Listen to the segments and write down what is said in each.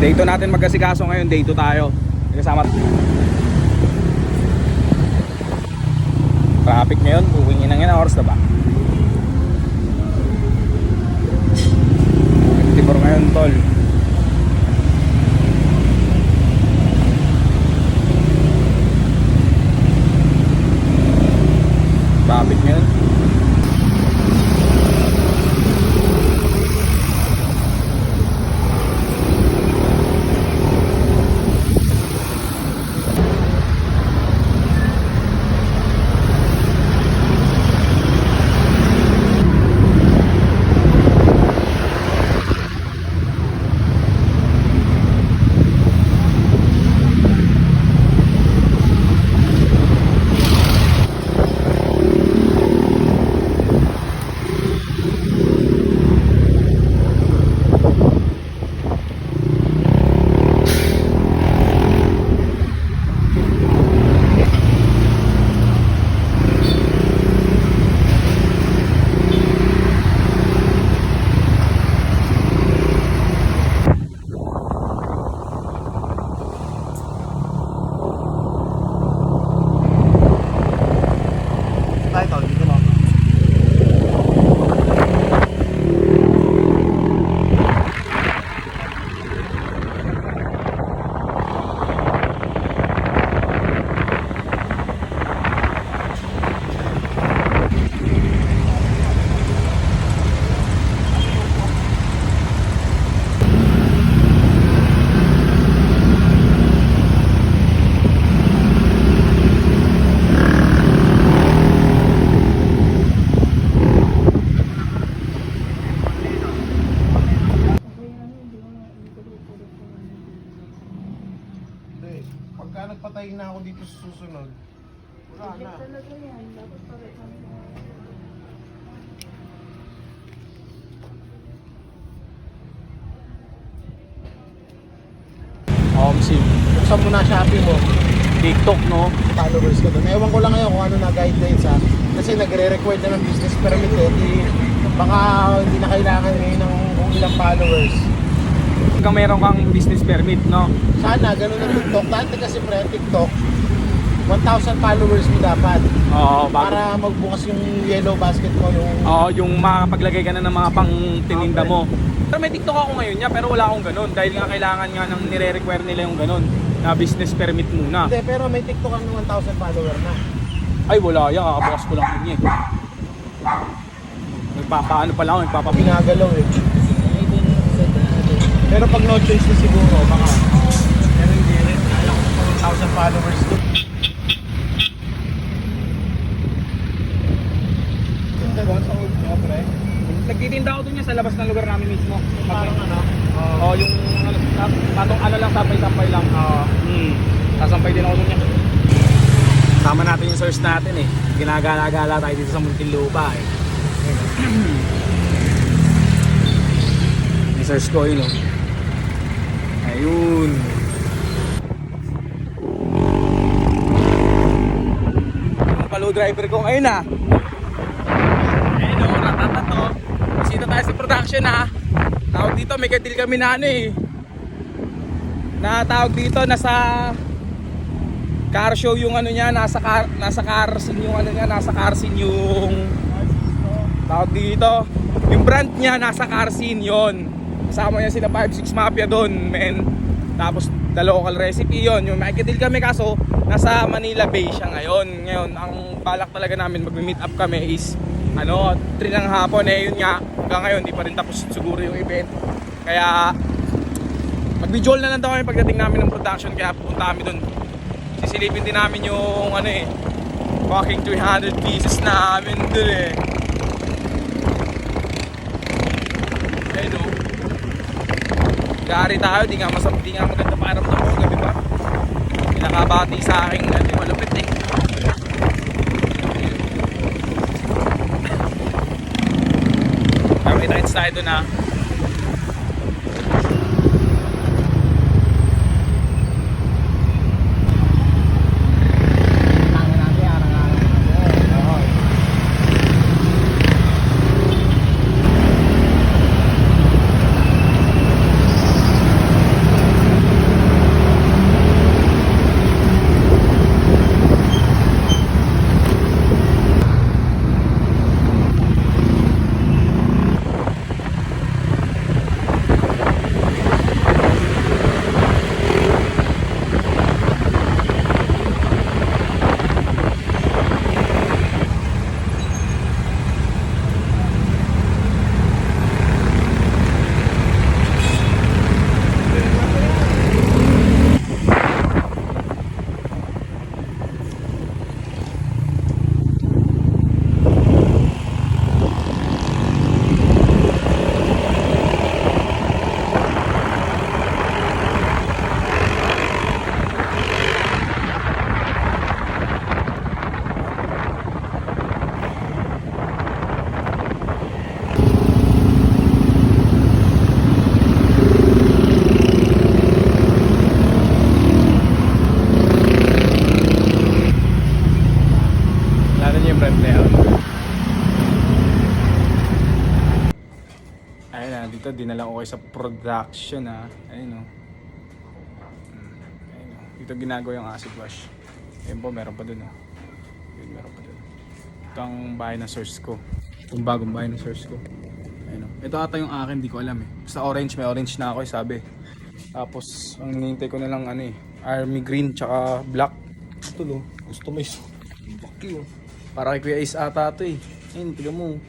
Day 2 natin magkasikaso ngayon, day 2 tayo. Kasama traffic ngayon, buwing inang yan, oras na ba? 54 ngayon, tol. Traffic ngayon. Pagka nagpatay na ako dito sa susunod, wala na. Talaga yan, dapat parehan. Sim. Buksan mo na Shopee mo, TikTok, no? followers ka doon. Ewan ko lang ngayon kung ano na guidelines ha. Kasi nagre-require na ng business permit baka hindi na kailangan ngayon ng kung ilang followers. Kung meron kang business permit, no? Sana, ganun ang TikTok. Dati kasi TikTok, 1,000 followers mo dapat. Oo, Para magbukas yung yellow basket mo, yung makapaglagay ka na ng mga pang tininda mo. Pero may TikTok ako ngayon niya, pero wala akong ganun. Dahil nga kailangan nga ng nire-require nila yung ganun, na business permit muna. Hindi, pero may TikTok ang 1,000 follower na. Ay, wala yan. Kakabukas ko lang yun eh. Nagpapaano pa lang, Pinagalaw eh. Pero pag no choice na siguro, baka. Pero hindi rin. Alam ko 1,000 followers to. Tinda doon sa old mo, pre? Nagtitinda ako dun yan sa labas ng lugar namin mismo. Parang ano? Yung patong ano lang, sampay-sampay lang. Sasampay din ako dun yan. Sama natin yung source natin eh. Ginagala-gala tayo dito sa Muntinlupa eh. Yung source ko yun, no? Ayun. Yung palo driver ko ngayon ah. Ayun o, ratatato. Sino tayo sa production ah. Tawag dito, may kadil kami na ano eh. Na tawag dito, nasa car show yung ano niya, nasa car scene yung ano niya, nasa car scene yung tawag dito. Yung brand niya nasa car scene yon. Kasama niya sila 5-6 Mafia doon, men. Tapos the local recipe yon. Yung makikidil kami kaso nasa Manila Bay siya ngayon. Ngayon, ang balak talaga namin mag-meet up kami is 3 ng hapon eh. Yun nga, hanggang ngayon di pa rin tapos siguro yung event. Kaya mag-visual na lang daw kami pagdating namin ng production. Kaya pupunta kami doon. Sisilipin din namin yung fucking 300 pieces namin doon eh. Ayun o. Gari tayo, di nga maganda paramdam ko gabi pa. Pinakabati sa akin, malupit eh. Kami tayo tayo doon ha. na lang okay sa production ha. Ayun o. Ayun o. Dito ginagawa yung acid wash. Ayun po, meron pa dun o. Ayun, meron pa dun. Ito ang bahay ng source ko. Itong bagong bahay ng source ko. Ayun o. Ito ata yung akin, di ko alam eh. Basta orange, may orange na ako eh, sabi. Tapos, ang hinihintay ko na lang ano eh. Army green tsaka black. Ito lo, customize. Bakyo. Para kay Kuya Ace ata ito eh. Ayun, tignan mo.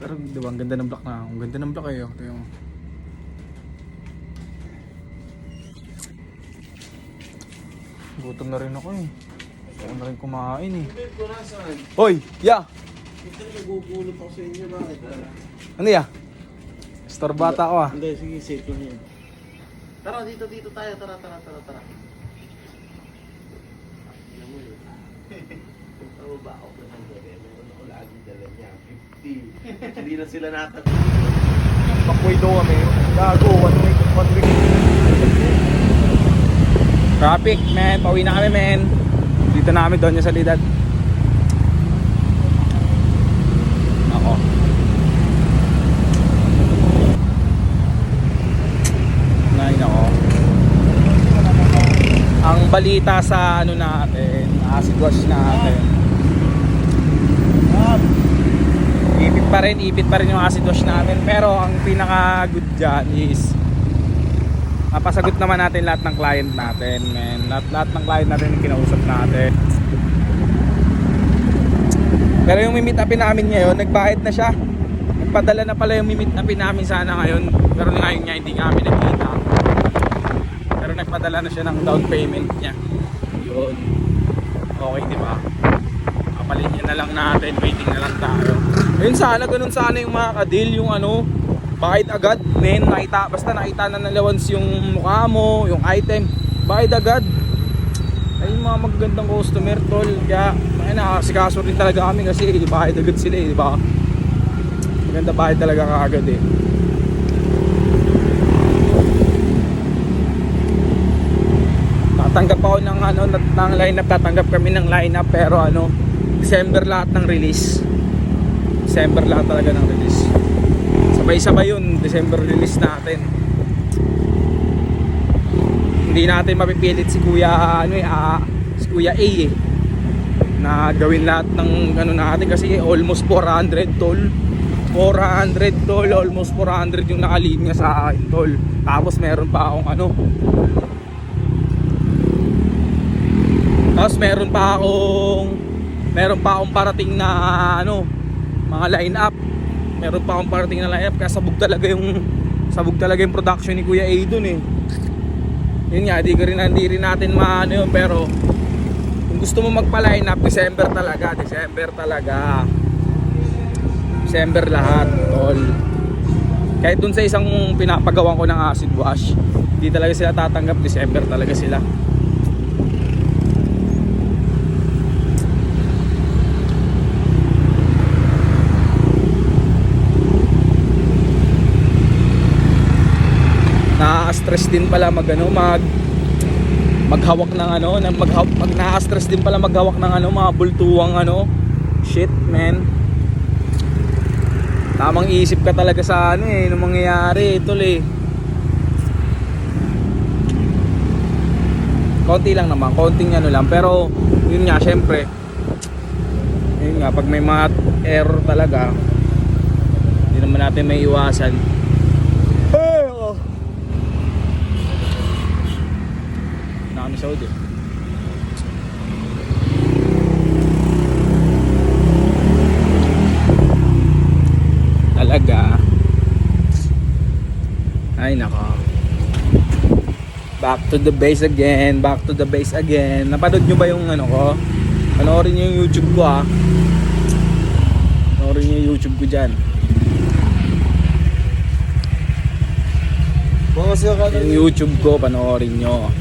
Pero diba, ang ganda ng black na. Ang ganda ng black eh. Ito yung... Gutom na rin ako eh. Gutom na rin kumain eh. Ko nasaan? Hoy! Ya! Ito nagugulot ako sa inyo, bakit? Ano ya? Store bata ako ah. Hindi, sige, safe lang yan. Tara, dito tayo. Tara. Tama ba ako pa ng dali? Meron ako lagi dala niya. 50. Hindi na sila natatapos. Pakway daw kami. Gago, one week. Traffic, man. Pauwi na kami, man. Dito na kami doon yung salidad. Ako. Ngayon ako. Ang balita sa ano natin, acid wash natin. Ipit pa rin yung acid wash natin. Pero ang pinaka good dyan is mapasagot naman natin lahat ng client natin, man. Lahat ng client natin yung kinausap natin. Pero yung mimit upin namin ngayon, nagbayad na siya. Nagpadala na pala yung mimit upin namin sana ngayon. Pero ngayon nga hindi kami nagkita. Pero nagpadala na siya ng down payment niya. Yun. Okay, di ba? Kapalin niya na lang natin, waiting na lang tayo. Ayun sana, ganun sana yung mga ka-deal, yung ano, bayad agad, men, basta nakita na nalawans yung mukha mo, yung item, bayad agad. Ay mga magagandang customer, tol. Kaya nakasikaso rin talaga kami kasi bayad agad sila eh, di ba? Maganda bayad talaga kaagad eh. Tatanggap ako ng ano, ng lineup, tatanggap kami ng lineup pero ano, December lahat ng release. December lahat talaga ng release. Sabay-sabay yun, December release natin. Hindi natin mapipilit si Kuya ano si Kuya A eh, na gawin lahat ng ano natin kasi almost 400 tol. 400 tol, almost 400 yung nakalinya sa akin tol. Tapos meron pa akong ano. Tapos meron pa akong parating na ano, mga line up. Meron pa akong parating na line up kaya sabog talaga yung production ni Kuya A dun eh. Yun nga, hindi rin natin maano yun, pero kung gusto mo magpa-line up, December talaga. December lahat, tol. Kahit dun sa isang pinapagawan ko ng acid wash, hindi talaga sila tatanggap, December talaga sila. Na-stress din pala maghawak ng ano, na-stress din pala maghawak ng ano, mga bultuwang ano. Shit, man. Tamang isip ka talaga sa ano eh, nung mangyayari ito eh. Konti lang naman, konting ano lang, pero yun nga, syempre yun nga, pag may mga error talaga, hindi naman natin may iwasan. Kami Saudi. Talaga. Ay nako. Back to the base again. Napanood nyo ba yung ano ko? Panoorin nyo yung YouTube ko ah. Panoorin nyo yung YouTube ko dyan. Yung YouTube ko, panoorin nyo.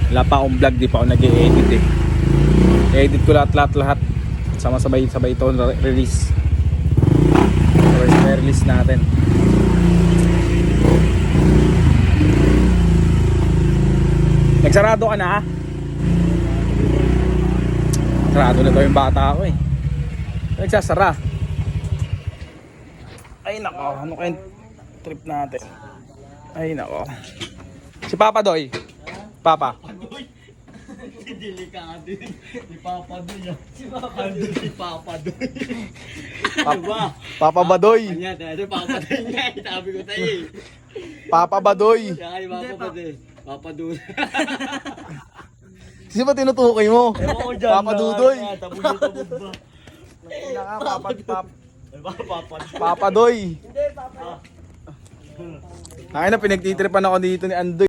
Wala pa akong vlog, di pa ako nag-e-edit eh. I-edit ko lahat. Sabay ito release. Sabay release natin. Nagsarado ka na ha? Sarado na daw yung bata ako eh. Nagsasara. Ay nako, ano kayong trip natin. Ay nako. Si Papa Doy. Papa. Delikado. Ni Papa Doy. Si Papa Doy. Si Papa Doy. Papa Badoy. Kanya, ito Papa Doy nga. Sabi ko tayo eh. Papa Badoy. Kaya kay Papa Doy. Papa Doy. Sino ba tinutukoy mo? Ewan ko dyan. Papa Dudoy. Tabog na tabog ba? Papa Doy. Ay na, pinagtitripan ako dito ni Andoy.